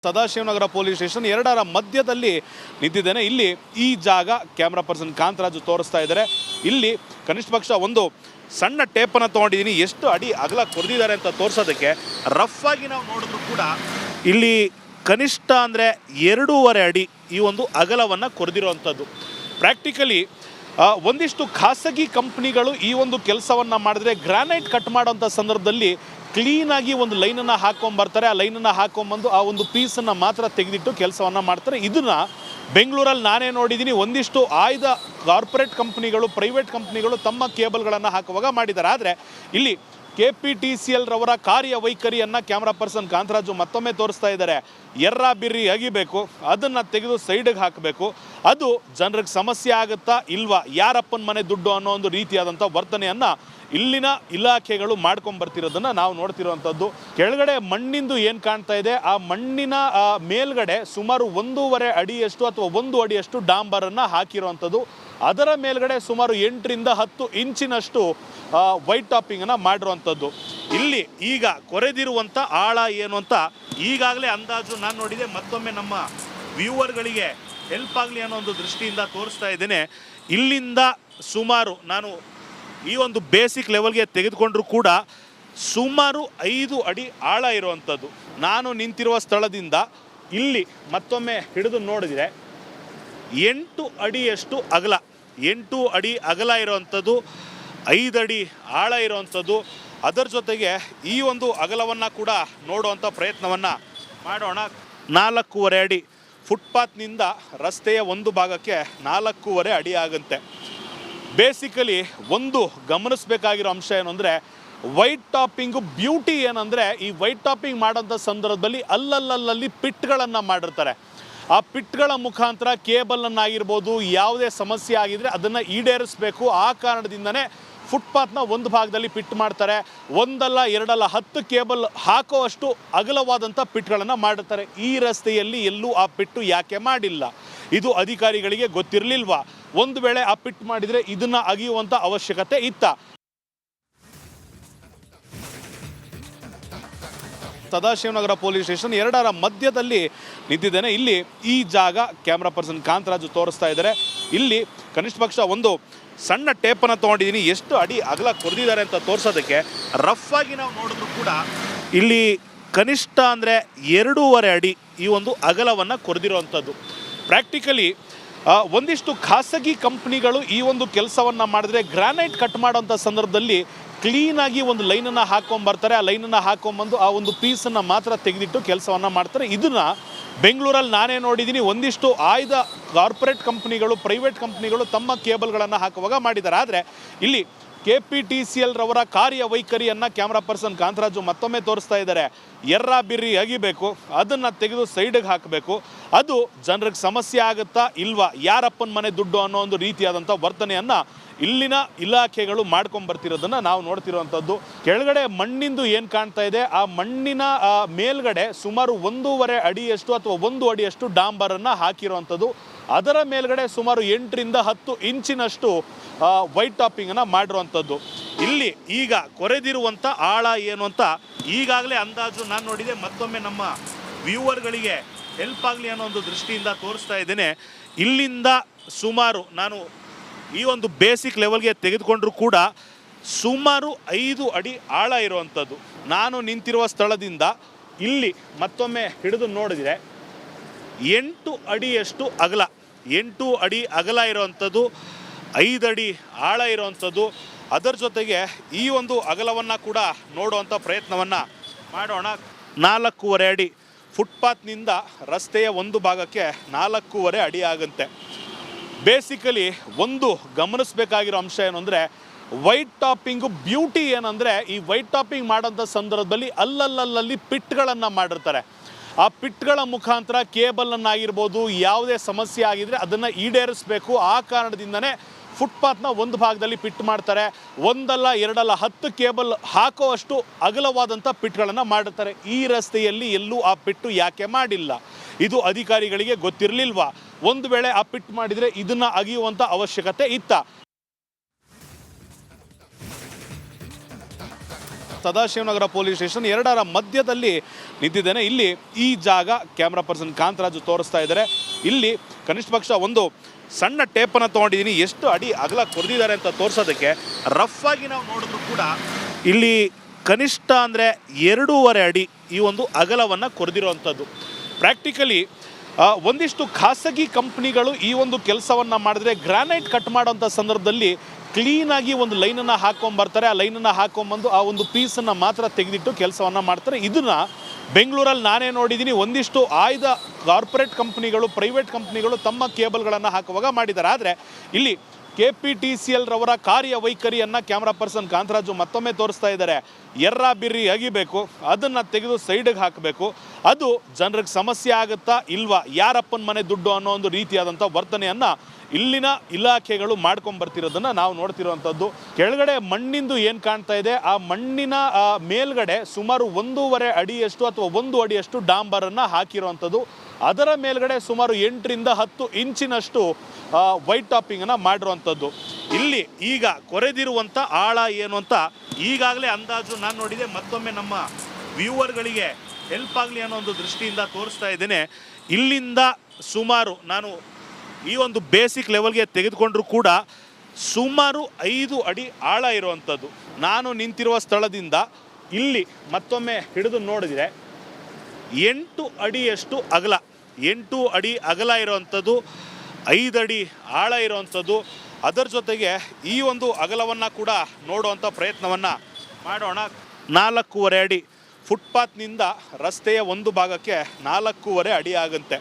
Sadashivanagar police station ಎರಡರ ಮಧ್ಯದಲ್ಲಿ ನಿಂತಿದ್ದೇನೆ. ಇಲ್ಲಿ ಈ ಜಾಗ ಕ್ಯಾಮ್ರಾ ಪರ್ಸನ್ ಕಾಂತರಾಜು ತೋರಿಸ್ತಾ ಇದ್ದಾರೆ. ಇಲ್ಲಿ ಕನಿಷ್ಠ ಪಕ್ಷ ಒಂದು ಸಣ್ಣ ಟೇಪನ್ನು ತೊಗೊಂಡಿದ್ದೀನಿ. ಎಷ್ಟು ಅಡಿ ಅಗಲ ಕೊರೆದಿದ್ದಾರೆ ಅಂತ ತೋರಿಸೋದಕ್ಕೆ. ರಫ್ ಆಗಿ ನಾವು ನೋಡಿದ್ರು ಕೂಡ ಇಲ್ಲಿ ಕನಿಷ್ಠ ಅಂದರೆ 2.5 ಅಡಿ ಈ ಒಂದು ಅಗಲವನ್ನು ಕೊರೆದಿರುವಂಥದ್ದು. ಪ್ರಾಕ್ಟಿಕಲಿ ಒಂದಿಷ್ಟು ಖಾಸಗಿ ಕಂಪ್ನಿಗಳು ಈ ಒಂದು ಕೆಲಸವನ್ನು ಮಾಡಿದ್ರೆ ಗ್ರಾನೈಟ್ ಕಟ್ ಮಾಡೋಂಥ ಸಂದರ್ಭದಲ್ಲಿ ಕ್ಲೀನಾಗಿ ಒಂದು ಲೈನನ್ನು ಹಾಕ್ಕೊಂಬರ್ತಾರೆ. ಆ ಲೈನನ್ನು ಹಾಕ್ಕೊಂಬಂದು ಆ ಒಂದು ಪೀಸನ್ನು ಮಾತ್ರ ತೆಗೆದಿಟ್ಟು ಕೆಲಸವನ್ನು ಮಾಡ್ತಾರೆ. ಇದನ್ನು ಬೆಂಗಳೂರಲ್ಲಿ ನಾನೇ ನೋಡಿದ್ದೀನಿ. ಒಂದಿಷ್ಟು ಆಯ್ದ ಕಾರ್ಪೊರೇಟ್ ಕಂಪ್ನಿಗಳು, ಪ್ರೈವೇಟ್ ಕಂಪ್ನಿಗಳು ತಮ್ಮ ಕೇಬಲ್ಗಳನ್ನು ಹಾಕುವಾಗ ಮಾಡಿದ್ದಾರೆ. ಆದರೆ ಇಲ್ಲಿ KPTCL ರವರ ಕಾರ್ಯವೈಖರಿಯನ್ನು ಕ್ಯಾಮ್ರಾ ಪರ್ಸನ್ ಕಾಂತರಾಜು ಮತ್ತೊಮ್ಮೆ ತೋರಿಸ್ತಾ ಇದ್ದಾರೆ. ಎರ್ರ ಬಿರ್ರಿ ಅಗಿಬೇಕು, ಅದನ್ನು ತೆಗೆದು ಸೈಡಿಗೆ ಹಾಕಬೇಕು. ಅದು ಜನರಿಗೆ ಸಮಸ್ಯೆ ಆಗುತ್ತಾ ಇಲ್ವಾ, ಯಾರಪ್ಪನ ಮನೆ ದುಡ್ಡು ಅನ್ನೋ ಒಂದು ರೀತಿಯಾದಂಥ ವರ್ತನೆಯನ್ನು ಇಲ್ಲಿನ ಇಲಾಖೆಗಳು ಮಾಡ್ಕೊಂಬರ್ತಿರೋದನ್ನು ನಾವು ನೋಡ್ತಿರೋವಂಥದ್ದು. ಕೆಳಗಡೆ ಮಣ್ಣಿಂದು ಏನು ಕಾಣ್ತಾ ಇದೆ, ಆ ಮಣ್ಣಿನ ಮೇಲ್ಗಡೆ ಸುಮಾರು 1.5 ಅಡಿಯಷ್ಟು ಅಥವಾ 1 ಅಡಿಯಷ್ಟು ಡಾಂಬರನ್ನು ಹಾಕಿರುವಂಥದ್ದು. ಅದರ ಮೇಲ್ಗಡೆ ಸುಮಾರು 8ರಿಂದ 10 ಇಂಚಿನಷ್ಟು ವೈಟ್ ಟಾಪಿಂಗನ್ನು ಮಾಡಿರುವಂಥದ್ದು. ಇಲ್ಲಿ ಈಗ ಕೊರೆದಿರುವಂಥ ಆಳ ಏನು ಅಂತ ಈಗಾಗಲೇ ಅಂದಾಜು ನಾನು ನೋಡಿದೆ. ಮತ್ತೊಮ್ಮೆ ನಮ್ಮ ವ್ಯೂವರ್ಗಳಿಗೆ ಹೆಲ್ಪ್ ಆಗಲಿ ಅನ್ನೋ ಒಂದು ದೃಷ್ಟಿಯಿಂದ ತೋರಿಸ್ತಾ ಇದ್ದೇನೆ. ಇಲ್ಲಿಂದ ಸುಮಾರು ನಾನು ಈ ಒಂದು ಬೇಸಿಕ್ ಲೆವೆಲ್ಗೆ ತೆಗೆದುಕೊಂಡ್ರೂ ಕೂಡ ಸುಮಾರು 5 ಅಡಿ ಆಳ ಇರುವಂಥದ್ದು. ನಾನು ನಿಂತಿರುವ ಸ್ಥಳದಿಂದ ಇಲ್ಲಿ ಮತ್ತೊಮ್ಮೆ ಹಿಡಿದು ನೋಡಿದರೆ 8 ಅಡಿಯಷ್ಟು ಅಗಲ, 8 ಅಡಿ ಅಗಲ ಇರುವಂಥದ್ದು, 5 ಅಡಿ ಆಳ ಇರುವಂಥದ್ದು. ಅದರ ಜೊತೆಗೆ ಈ ಒಂದು ಅಗಲವನ್ನು ಕೂಡ ನೋಡುವಂಥ ಪ್ರಯತ್ನವನ್ನು ಮಾಡೋಣ. 4.5 ಅಡಿ ಫುಟ್ಪಾತ್ನಿಂದ ರಸ್ತೆಯ ಒಂದು ಭಾಗಕ್ಕೆ 4.5 ಅಡಿ ಆಗುತ್ತೆ. ಬೇಸಿಕಲಿ ಒಂದು ಗಮನಿಸಬೇಕಾಗಿರೋ ಅಂಶ ಏನು ಅಂದರೆ, ವೈಟ್ ಟಾಪಿಂಗು ಬ್ಯೂಟಿ ಏನಂದರೆ, ಈ ವೈಟ್ ಟಾಪಿಂಗ್ ಮಾಡೋಂಥ ಸಂದರ್ಭದಲ್ಲಿ ಅಲ್ಲಲ್ಲಿ ಪಿಟ್ಗಳನ್ನು ಮಾಡಿರ್ತಾರೆ. ಆ ಪಿಟ್ಗಳ ಮುಖಾಂತರ ಕೇಬಲನ್ನಾಗಿರ್ಬೋದು ಯಾವುದೇ ಸಮಸ್ಯೆ ಆಗಿದ್ರೆ ಅದನ್ನು ಈಡೇರಿಸಬೇಕು. ಆ ಕಾರಣದಿಂದನೇ ಫುಟ್ಪಾತ್ನ ಒಂದು ಭಾಗದಲ್ಲಿ ಪಿಟ್ ಮಾಡ್ತಾರೆ. ಒಂದಲ್ಲ ಎರಡಲ್ಲ 10 ಕೇಬಲ್ ಹಾಕೋವಷ್ಟು ಅಗಲವಾದಂಥ ಪಿಟ್ಗಳನ್ನು ಮಾಡಿರ್ತಾರೆ. ಈ ರಸ್ತೆಯಲ್ಲಿ ಎಲ್ಲೂ ಆ ಪಿಟ್ಟು ಯಾಕೆ ಮಾಡಿಲ್ಲ, ಇದು ಅಧಿಕಾರಿಗಳಿಗೆ ಗೊತ್ತಿರಲಿಲ್ವಾ? ಒಂದು ವೇಳೆ ಆ ಪಿಟ್ ಮಾಡಿದರೆ ಇದನ್ನು ಅಗಿಯುವಂಥ ಅವಶ್ಯಕತೆ ಇತ್ತ? ಸದಾಶಿವನಗರ ಪೊಲೀಸ್ ಸ್ಟೇಷನ್ ಎರಡರ ಮಧ್ಯದಲ್ಲಿ ನಿಂತಿದ್ದೇನೆ. ಇಲ್ಲಿ ಈ ಜಾಗ ಕ್ಯಾಮ್ರಾ ಪರ್ಸನ್ ಕಾಂತರಾಜು ತೋರಿಸ್ತಾ ಇದ್ದಾರೆ. ಇಲ್ಲಿ ಕನಿಷ್ಠ ಪಕ್ಷ ಒಂದು ಸಣ್ಣ ಟೇಪನ್ನು ತೊಗೊಂಡಿದ್ದೀನಿ. ಎಷ್ಟು ಅಡಿ ಅಗಲ ಕೊರೆದಿದ್ದಾರೆ ಅಂತ ತೋರಿಸೋದಕ್ಕೆ. ರಫ್ ಆಗಿ ನಾವು ನೋಡಿದ್ರು ಕೂಡ ಇಲ್ಲಿ ಕನಿಷ್ಠ ಅಂದರೆ 2.5 ಅಡಿ ಈ ಒಂದು ಅಗಲವನ್ನು ಕೊರೆದಿರುವಂಥದ್ದು. ಪ್ರಾಕ್ಟಿಕಲಿ ಒಂದಿಷ್ಟು ಖಾಸಗಿ ಕಂಪ್ನಿಗಳು ಈ ಒಂದು ಕೆಲಸವನ್ನು ಮಾಡಿದ್ರೆ ಗ್ರಾನೈಟ್ ಕಟ್ ಮಾಡೋಂಥ ಸಂದರ್ಭದಲ್ಲಿ ಕ್ಲೀನಾಗಿ ಒಂದು ಲೈನನ್ನು ಹಾಕ್ಕೊಂಬರ್ತಾರೆ. ಆ ಲೈನನ್ನು ಹಾಕ್ಕೊಂಬಂದು ಆ ಒಂದು ಪೀಸನ್ನು ಮಾತ್ರ ತೆಗೆದಿಟ್ಟು ಕೆಲಸವನ್ನು ಮಾಡ್ತಾರೆ. ಇದನ್ನು ಬೆಂಗಳೂರಲ್ಲಿ ನಾನೇ ನೋಡಿದ್ದೀನಿ. ಒಂದಿಷ್ಟು ಆಯ್ದ ಕಾರ್ಪೊರೇಟ್ ಕಂಪ್ನಿಗಳು, ಪ್ರೈವೇಟ್ ಕಂಪ್ನಿಗಳು ತಮ್ಮ ಕೇಬಲ್ಗಳನ್ನು ಹಾಕುವಾಗ ಮಾಡಿದ್ದಾರೆ. ಆದರೆ ಇಲ್ಲಿ KPTCL ರವರ ಕಾರ್ಯವೈಖರಿಯನ್ನು ಕ್ಯಾಮ್ರಾ ಪರ್ಸನ್ ಕಾಂತರಾಜು ಮತ್ತೊಮ್ಮೆ ತೋರಿಸ್ತಾ ಇದ್ದಾರೆ. ಎರ್ರ ಬಿರ್ರಿ ಅಗಿಬೇಕು, ಅದನ್ನು ತೆಗೆದು ಸೈಡಿಗೆ ಹಾಕಬೇಕು. ಅದು ಜನರಿಗೆ ಸಮಸ್ಯೆ ಆಗುತ್ತಾ ಇಲ್ವಾ, ಯಾರಪ್ಪನ ಮನೆ ದುಡ್ಡು ಅನ್ನೋ ಒಂದು ರೀತಿಯಾದಂಥ ವರ್ತನೆಯನ್ನು ಇಲ್ಲಿನ ಇಲಾಖೆಗಳು ಮಾಡ್ಕೊಂಬರ್ತಿರೋದನ್ನು ನಾವು ನೋಡ್ತಿರೋವಂಥದ್ದು. ಕೆಳಗಡೆ ಮಣ್ಣಿಂದು ಏನು ಕಾಣ್ತಾ ಇದೆ, ಆ ಮಣ್ಣಿನ ಮೇಲ್ಗಡೆ ಸುಮಾರು 1.5 ಅಡಿಯಷ್ಟು ಅಥವಾ 1 ಅಡಿಯಷ್ಟು ಡಾಂಬರನ್ನು ಹಾಕಿರುವಂಥದ್ದು. ಅದರ ಮೇಲ್ಗಡೆ ಸುಮಾರು 8ರಿಂದ 10 ಇಂಚಿನಷ್ಟು ವೈಟ್ ಟಾಪಿಂಗನ್ನು ಮಾಡಿರುವಂಥದ್ದು. ಇಲ್ಲಿ ಈಗ ಕೊರೆದಿರುವಂಥ ಆಳ ಏನು ಅಂತ ಈಗಾಗಲೇ ಅಂದಾಜು ನಾನು ನೋಡಿದೆ. ಮತ್ತೊಮ್ಮೆ ನಮ್ಮ ವ್ಯೂವರ್ಗಳಿಗೆ ಹೆಲ್ಪ್ ಆಗಲಿ ಅನ್ನೋ ಒಂದು ದೃಷ್ಟಿಯಿಂದ ತೋರಿಸ್ತಾ ಇದ್ದೇನೆ. ಇಲ್ಲಿಂದ ಸುಮಾರು ನಾನು ಈ ಒಂದು ಬೇಸಿಕ್ ಲೆವೆಲ್ಗೆ ತೆಗೆದುಕೊಂಡ್ರೂ ಕೂಡ ಸುಮಾರು 5 ಅಡಿ ಆಳ ಇರುವಂಥದ್ದು. ನಾನು ನಿಂತಿರುವ ಸ್ಥಳದಿಂದ ಇಲ್ಲಿ ಮತ್ತೊಮ್ಮೆ ಹಿಡಿದು ನೋಡಿದರೆ 8 ಅಡಿಯಷ್ಟು ಅಗಲ, 8 ಅಡಿ ಅಗಲ ಇರುವಂಥದ್ದು, 5 ಅಡಿ ಆಳ ಇರುವಂಥದ್ದು. ಅದರ ಜೊತೆಗೆ ಈ ಒಂದು ಅಗಲವನ್ನು ಕೂಡ ನೋಡುವಂಥ ಪ್ರಯತ್ನವನ್ನು ಮಾಡೋಣ. 4.5 ಅಡಿ ಫುಟ್ಪಾತ್ನಿಂದ ರಸ್ತೆಯ ಒಂದು ಭಾಗಕ್ಕೆ 4.5 ಅಡಿ ಆಗುತ್ತೆ. ಬೇಸಿಕಲಿ ಒಂದು ಗಮನಿಸಬೇಕಾಗಿರೋ ಅಂಶ ಏನು ಅಂದರೆ, ವೈಟ್ ಟಾಪಿಂಗು ಬ್ಯೂಟಿ ಏನಂದರೆ, ಈ ವೈಟ್ ಟಾಪಿಂಗ್ ಮಾಡೋಂಥ ಸಂದರ್ಭದಲ್ಲಿ ಅಲ್ಲಲ್ಲಿ ಪಿಟ್ಗಳನ್ನು ಮಾಡಿರ್ತಾರೆ. ಆ ಪಿಟ್ಗಳ ಮುಖಾಂತರ ಕೇಬಲನ್ನಾಗಿರ್ಬೋದು ಯಾವುದೇ ಸಮಸ್ಯೆ ಆಗಿದ್ರೆ ಅದನ್ನು ಈಡೇರಿಸಬೇಕು. ಆ ಕಾರಣದಿಂದನೇ ಫುಟ್ಪಾತ್ನ ಒಂದು ಭಾಗದಲ್ಲಿ ಪಿಟ್ ಮಾಡ್ತಾರೆ. ಒಂದಲ್ಲ ಎರಡಲ್ಲ 10 ಕೇಬಲ್ ಹಾಕೋವಷ್ಟು ಅಗಲವಾದಂಥ ಪಿಟ್ಗಳನ್ನು ಮಾಡಿರ್ತಾರೆ. ಈ ರಸ್ತೆಯಲ್ಲಿ ಎಲ್ಲೂ ಆ ಪಿಟ್ಟು ಯಾಕೆ ಮಾಡಿಲ್ಲ, ಇದು ಅಧಿಕಾರಿಗಳಿಗೆ ಗೊತ್ತಿರಲಿಲ್ವಾ? ಒಂದು ವೇಳೆ ಆ ಪಿಟ್ ಮಾಡಿದರೆ ಇದನ್ನು ಅಗಿಯುವಂಥ ಅವಶ್ಯಕತೆ ಇತ್ತ? ಸದಾಶಿವನಗರ ಪೊಲೀಸ್ ಸ್ಟೇಷನ್ ಎರಡರ ಮಧ್ಯದಲ್ಲಿ ನಿಂತಿದ್ದೇನೆ. ಇಲ್ಲಿ ಈ ಜಾಗ ಕ್ಯಾಮ್ರಾ ಪರ್ಸನ್ ಕಾಂತರಾಜು ತೋರಿಸ್ತಾ ಇದ್ದಾರೆ. ಇಲ್ಲಿ ಕನಿಷ್ಠ ಪಕ್ಷ ಒಂದು ಸಣ್ಣ ಟೇಪನ್ನು ತೊಗೊಂಡಿದ್ದೀನಿ, ಎಷ್ಟು ಅಡಿ ಅಗಲ ಕೊರೆದಿದ್ದಾರೆ ಅಂತ ತೋರಿಸೋದಕ್ಕೆ. ರಫ್ ಆಗಿ ನಾವು ನೋಡಿದ್ರು ಕೂಡ ಇಲ್ಲಿ ಕನಿಷ್ಠ ಅಂದರೆ 2.5 ಅಡಿ ಈ ಒಂದು ಅಗಲವನ್ನು ಕೊರೆದಿರುವಂಥದ್ದು. ಪ್ರಾಕ್ಟಿಕಲಿ ಒಂದಿಷ್ಟು ಖಾಸಗಿ ಕಂಪ್ನಿಗಳು ಈ ಒಂದು ಕೆಲಸವನ್ನು ಮಾಡಿದ್ರೆ ಗ್ರಾನೈಟ್ ಕಟ್ ಮಾಡೋಂಥ ಸಂದರ್ಭದಲ್ಲಿ ಕ್ಲೀನಾಗಿ ಒಂದು ಲೈನನ್ನು ಹಾಕ್ಕೊಂಬರ್ತಾರೆ. ಆ ಲೈನನ್ನು ಹಾಕ್ಕೊಂಬಂದು ಆ ಒಂದು ಪೀಸನ್ನು ಮಾತ್ರ ತೆಗೆದಿಟ್ಟು ಕೆಲಸವನ್ನು ಮಾಡ್ತಾರೆ. ಇದನ್ನು ಬೆಂಗಳೂರಲ್ಲಿ ನಾನೇ ನೋಡಿದ್ದೀನಿ. ಒಂದಿಷ್ಟು ಆಯ್ದ ಕಾರ್ಪೊರೇಟ್ ಕಂಪ್ನಿಗಳು, ಪ್ರೈವೇಟ್ ಕಂಪ್ನಿಗಳು ತಮ್ಮ ಕೇಬಲ್ಗಳನ್ನು ಹಾಕುವಾಗ ಮಾಡಿದ್ದಾರೆ. ಆದರೆ ಇಲ್ಲಿ KPTCL ರವರ ಕಾರ್ಯವೈಖರಿಯನ್ನು ಕ್ಯಾಮ್ರಾ ಪರ್ಸನ್ ಕಾಂತರಾಜು ಮತ್ತೊಮ್ಮೆ ತೋರಿಸ್ತಾ ಇದ್ದಾರೆ. ಬಿರ್ರಿ ಅಗಿಬೇಕು, ಅದನ್ನು ತೆಗೆದು ಸೈಡಿಗೆ ಹಾಕಬೇಕು. ಅದು ಜನರಿಗೆ ಸಮಸ್ಯೆ ಆಗುತ್ತಾ ಇಲ್ವಾ, ಯಾರಪ್ಪನ ಮನೆ ದುಡ್ಡು ಅನ್ನೋ ಒಂದು ರೀತಿಯಾದಂಥ ವರ್ತನೆಯನ್ನು ಇಲ್ಲಿನ ಇಲಾಖೆಗಳು ಮಾಡ್ಕೊಂಬರ್ತಿರೋದನ್ನು ನಾವು ನೋಡ್ತಿರುವಂಥದ್ದು. ಕೆಳಗಡೆ ಮಣ್ಣಿಂದು ಏನು ಕಾಣ್ತಾ ಇದೆ, ಆ ಮಣ್ಣಿನ ಮೇಲ್ಗಡೆ ಸುಮಾರು 1.5 ಅಡಿಯಷ್ಟು ಅಥವಾ 1 ಅಡಿಯಷ್ಟು ಡಾಂಬರನ್ನು ಹಾಕಿರುವಂಥದ್ದು. ಅದರ ಮೇಲ್ಗಡೆ ಸುಮಾರು 8ರಿಂದ 10 ಇಂಚಿನಷ್ಟು ವೈಟ್ ಟಾಪಿಂಗನ್ನು ಮಾಡಿರುವಂಥದ್ದು. ಇಲ್ಲಿ ಈಗ ಕೊರೆದಿರುವಂಥ ಆಳ ಏನು ಅಂತ ಈಗಾಗಲೇ ಅಂದಾಜು ನಾನು ನೋಡಿದೆ. ಮತ್ತೊಮ್ಮೆ ನಮ್ಮ ವ್ಯೂವರ್ಗಳಿಗೆ ಹೆಲ್ಪ್ ಆಗಲಿ ಅನ್ನೋ ಒಂದು ದೃಷ್ಟಿಯಿಂದ ತೋರಿಸ್ತಾ ಇದ್ದೇನೆ. ಇಲ್ಲಿಂದ ಸುಮಾರು ನಾನು ಈ ಒಂದು ಬೇಸಿಕ್ ಲೆವೆಲ್ಗೆ ತೆಗೆದುಕೊಂಡ್ರೂ ಕೂಡ ಸುಮಾರು 5 ಅಡಿ ಆಳ ಇರುವಂಥದ್ದು. ನಾನು ನಿಂತಿರುವ ಸ್ಥಳದಿಂದ ಇಲ್ಲಿ ಮತ್ತೊಮ್ಮೆ ಹಿಡಿದು ನೋಡಿದರೆ 8 ಅಡಿಯಷ್ಟು ಅಗಲ, 8 ಅಡಿ ಅಗಲ ಇರುವಂಥದ್ದು, 5 ಅಡಿ ಆಳ ಇರುವಂಥದ್ದು. ಅದರ ಜೊತೆಗೆ ಈ ಒಂದು ಅಗಲವನ್ನು ಕೂಡ ನೋಡುವಂಥ ಪ್ರಯತ್ನವನ್ನು ಮಾಡೋಣ. 4.5 ಅಡಿ ಫುಟ್ಪಾತ್ನಿಂದ ರಸ್ತೆಯ ಒಂದು ಭಾಗಕ್ಕೆ 4.5 ಅಡಿ ಆಗುತ್ತೆ.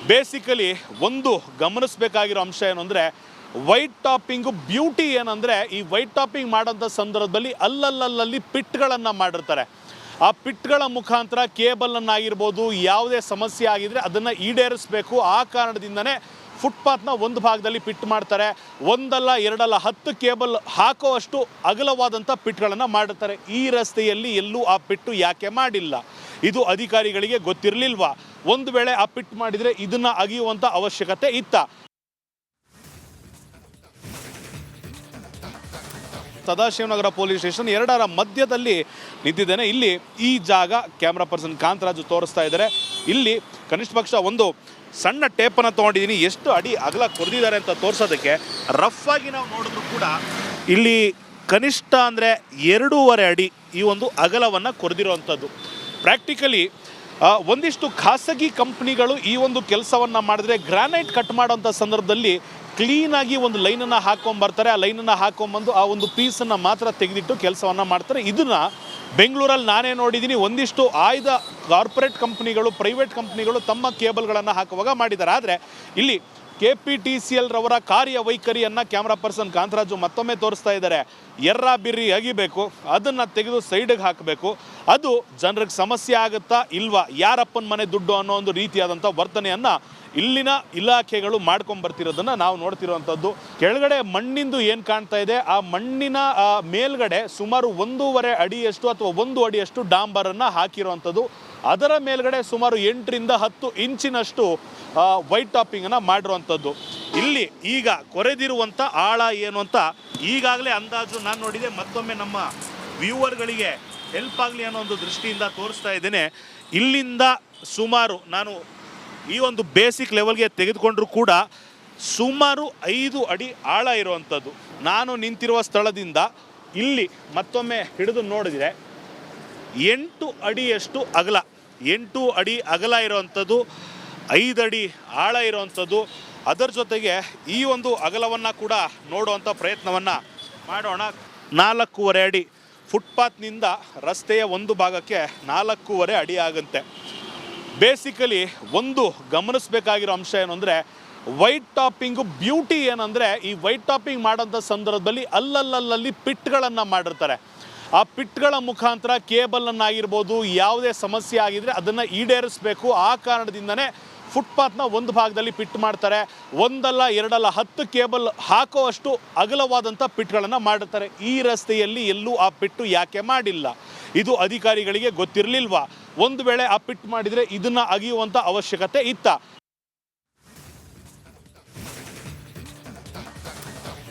ಬೇಸಿಕಲಿ ಒಂದು ಗಮನಿಸಬೇಕಾಗಿರೋ ಅಂಶ ಏನು ಅಂದರೆ, ವೈಟ್ ಟಾಪಿಂಗು ಬ್ಯೂಟಿ ಏನಂದರೆ, ಈ ವೈಟ್ ಟಾಪಿಂಗ್ ಮಾಡೋಂಥ ಸಂದರ್ಭದಲ್ಲಿ ಅಲ್ಲಲ್ಲಿ ಪಿಟ್ಗಳನ್ನು ಮಾಡಿರ್ತಾರೆ. ಆ ಪಿಟ್ಗಳ ಮುಖಾಂತರ ಕೇಬಲನ್ನಾಗಿರ್ಬೋದು ಯಾವುದೇ ಸಮಸ್ಯೆ ಆಗಿದ್ರೆ ಅದನ್ನು ಈಡೇರಿಸಬೇಕು. ಆ ಕಾರಣದಿಂದನೇ ಫುಟ್ಪಾತ್ನ ಒಂದು ಭಾಗದಲ್ಲಿ ಪಿಟ್ ಮಾಡ್ತಾರೆ. 1 ಅಲ್ಲ 2 ಅಲ್ಲ 10 ಕೇಬಲ್ ಹಾಕೋವಷ್ಟು ಅಗಲವಾದಂಥ ಪಿಟ್ಗಳನ್ನು ಮಾಡಿರ್ತಾರೆ. ಈ ರಸ್ತೆಯಲ್ಲಿ ಎಲ್ಲೂ ಆ ಪಿಟ್ಟು ಯಾಕೆ ಮಾಡಿಲ್ಲ, ಇದು ಅಧಿಕಾರಿಗಳಿಗೆ ಗೊತ್ತಿರಲಿಲ್ವಾ? ಒಂದು ವೇಳೆ ಆ ಪಿಟ್ ಮಾಡಿದರೆ ಇದನ್ನು ಅಗಿಯುವಂಥ ಅವಶ್ಯಕತೆ ಇತ್ತ? ಸದಾಶಿವನಗರ ಪೊಲೀಸ್ ಸ್ಟೇಷನ್ ಎರಡರ ಮಧ್ಯದಲ್ಲಿ ನಿಂತಿದ್ದೇನೆ. ಇಲ್ಲಿ ಈ ಜಾಗ ಕ್ಯಾಮ್ರಾ ಪರ್ಸನ್ ಕಾಂತರಾಜು ತೋರಿಸ್ತಾ ಇದ್ದಾರೆ. ಇಲ್ಲಿ ಕನಿಷ್ಠ ಪಕ್ಷ ಒಂದು ಸಣ್ಣ ಟೇಪನ್ನು ತೊಗೊಂಡಿದ್ದೀನಿ, ಎಷ್ಟು ಅಡಿ ಅಗಲ ಕೊರೆದಿದ್ದಾರೆ ಅಂತ ತೋರಿಸೋದಕ್ಕೆ. ರಫ್ ಆಗಿ ನಾವು ನೋಡಿದ್ರು ಕೂಡ ಇಲ್ಲಿ ಕನಿಷ್ಠ ಅಂದರೆ 2.5 ಅಡಿ ಈ ಒಂದು ಅಗಲವನ್ನು ಕೊರೆದಿರುವಂಥದ್ದು. ಪ್ರಾಕ್ಟಿಕಲಿ ಒಂದಿಷ್ಟು ಖಾಸಗಿ ಕಂಪ್ನಿಗಳು ಈ ಒಂದು ಕೆಲಸವನ್ನು ಮಾಡಿದ್ರೆ ಗ್ರಾನೈಟ್ ಕಟ್ ಮಾಡೋಂಥ ಸಂದರ್ಭದಲ್ಲಿ ಕ್ಲೀನಾಗಿ ಒಂದು ಲೈನನ್ನು ಹಾಕ್ಕೊಂಬರ್ತಾರೆ. ಆ ಲೈನನ್ನು ಹಾಕ್ಕೊಂಬಂದು ಆ ಒಂದು ಪೀಸನ್ನು ಮಾತ್ರ ತೆಗೆದಿಟ್ಟು ಕೆಲಸವನ್ನು ಮಾಡ್ತಾರೆ. ಇದನ್ನು ಬೆಂಗಳೂರಲ್ಲಿ ನಾನೇ ನೋಡಿದ್ದೀನಿ. ಒಂದಿಷ್ಟು ಆಯ್ದ ಕಾರ್ಪೊರೇಟ್ ಕಂಪ್ನಿಗಳು, ಪ್ರೈವೇಟ್ ಕಂಪ್ನಿಗಳು ತಮ್ಮ ಕೇಬಲ್ಗಳನ್ನು ಹಾಕುವಾಗ ಮಾಡಿದ್ದಾರೆ. ಆದರೆ ಇಲ್ಲಿ KPTCL ರವರ ಕಾರ್ಯವೈಖರಿಯನ್ನು ಕ್ಯಾಮ್ರಾ ಪರ್ಸನ್ ಕಾಂತರಾಜು ಮತ್ತೊಮ್ಮೆ ತೋರಿಸ್ತಾ ಇದ್ದಾರೆ. ಬಿರ್ರಿ ಅಗಿಬೇಕು, ಅದನ್ನು ತೆಗೆದು ಸೈಡಿಗೆ ಹಾಕಬೇಕು. ಅದು ಜನರಿಗೆ ಸಮಸ್ಯೆ ಆಗುತ್ತಾ ಇಲ್ವಾ, ಯಾರಪ್ಪನ ಮನೆ ದುಡ್ಡು ಅನ್ನೋ ಒಂದು ರೀತಿಯಾದಂಥ ವರ್ತನೆಯನ್ನು ಇಲ್ಲಿನ ಇಲಾಖೆಗಳು ಮಾಡ್ಕೊಂಬರ್ತಿರೋದನ್ನು ನಾವು ನೋಡ್ತಿರುವಂಥದ್ದು. ಕೆಳಗಡೆ ಮಣ್ಣಿಂದು ಏನು ಕಾಣ್ತಾ ಇದೆ, ಆ ಮಣ್ಣಿನ ಮೇಲ್ಗಡೆ ಸುಮಾರು 1.5 ಅಡಿಯಷ್ಟು ಅಥವಾ 1 ಅಡಿಯಷ್ಟು ಡಾಂಬರನ್ನು ಹಾಕಿರುವಂಥದ್ದು. ಅದರ ಮೇಲ್ಗಡೆ ಸುಮಾರು 8ರಿಂದ 10 ಇಂಚಿನಷ್ಟು ವೈಟ್ ಟಾಪಿಂಗನ್ನು ಮಾಡಿರುವಂಥದ್ದು. ಇಲ್ಲಿ ಈಗ ಕೊರೆದಿರುವಂಥ ಆಳ ಏನು ಅಂತ ಈಗಾಗಲೇ ಅಂದಾಜು ನಾನು ನೋಡಿದೆ. ಮತ್ತೊಮ್ಮೆ ನಮ್ಮ ವ್ಯೂವರ್ಗಳಿಗೆ ಹೆಲ್ಪ್ ಆಗಲಿ ಅನ್ನೋ ಒಂದು ದೃಷ್ಟಿಯಿಂದ ತೋರಿಸ್ತಾ ಇದ್ದೇನೆ. ಇಲ್ಲಿಂದ ಸುಮಾರು ನಾನು ಈ ಒಂದು ಬೇಸಿಕ್ ಲೆವೆಲ್ಗೆ ತೆಗೆದುಕೊಂಡ್ರೂ ಕೂಡ ಸುಮಾರು 5 ಅಡಿ ಆಳ ಇರುವಂಥದ್ದು. ನಾನು ನಿಂತಿರುವ ಸ್ಥಳದಿಂದ ಇಲ್ಲಿ ಮತ್ತೊಮ್ಮೆ ಹಿಡಿದು ನೋಡಿದರೆ 8 ಅಡಿಯಷ್ಟು ಅಗಲ, 8 ಅಡಿ ಅಗಲ ಇರುವಂಥದ್ದು, 5 ಅಡಿ ಆಳ ಇರುವಂಥದ್ದು. ಅದರ ಜೊತೆಗೆ ಈ ಒಂದು ಅಗಲವನ್ನು ಕೂಡ ನೋಡುವಂಥ ಪ್ರಯತ್ನವನ್ನು ಮಾಡೋಣ. 4.5 ಅಡಿ ಫುಟ್ಪಾತ್ನಿಂದ ರಸ್ತೆಯ ಒಂದು ಭಾಗಕ್ಕೆ 4.5 ಅಡಿ ಆಗುತ್ತೆ. ಬೇಸಿಕಲಿ ಒಂದು ಗಮನಿಸಬೇಕಾಗಿರೋ ಅಂಶ ಏನು ಅಂದರೆ, ವೈಟ್ ಟಾಪಿಂಗು ಬ್ಯೂಟಿ ಏನಂದರೆ, ಈ ವೈಟ್ ಟಾಪಿಂಗ್ ಮಾಡೋಂಥ ಸಂದರ್ಭದಲ್ಲಿ ಅಲ್ಲಲ್ಲಿ ಪಿಟ್ಗಳನ್ನು ಮಾಡಿರ್ತಾರೆ. ಆ ಪಿಟ್ಗಳ ಮುಖಾಂತರ ಕೇಬಲನ್ನಾಗಿರ್ಬೋದು ಯಾವುದೇ ಸಮಸ್ಯೆ ಆಗಿದ್ರೆ ಅದನ್ನು ಈಡೇರಿಸಬೇಕು. ಆ ಕಾರಣದಿಂದನೇ ಫುಟ್ಪಾತ್ನ ಒಂದು ಭಾಗದಲ್ಲಿ ಪಿಟ್ ಮಾಡ್ತಾರೆ. 1 ಅಲ್ಲ 2 ಅಲ್ಲ 10 ಕೇಬಲ್ ಹಾಕೋವಷ್ಟು ಅಗಲವಾದಂಥ ಪಿಟ್ಗಳನ್ನು ಮಾಡಿರ್ತಾರೆ. ಈ ರಸ್ತೆಯಲ್ಲಿ ಎಲ್ಲೂ ಆ ಪಿಟ್ಟು ಯಾಕೆ ಮಾಡಿಲ್ಲ, ಇದು ಅಧಿಕಾರಿಗಳಿಗೆ ಗೊತ್ತಿರಲಿಲ್ವಾ? ಒಂದು ವೇಳೆ ಆ ಪಿಟ್ ಮಾಡಿದರೆ ಇದನ್ನು ಅಗಿಯುವಂಥ ಅವಶ್ಯಕತೆ ಇತ್ತ?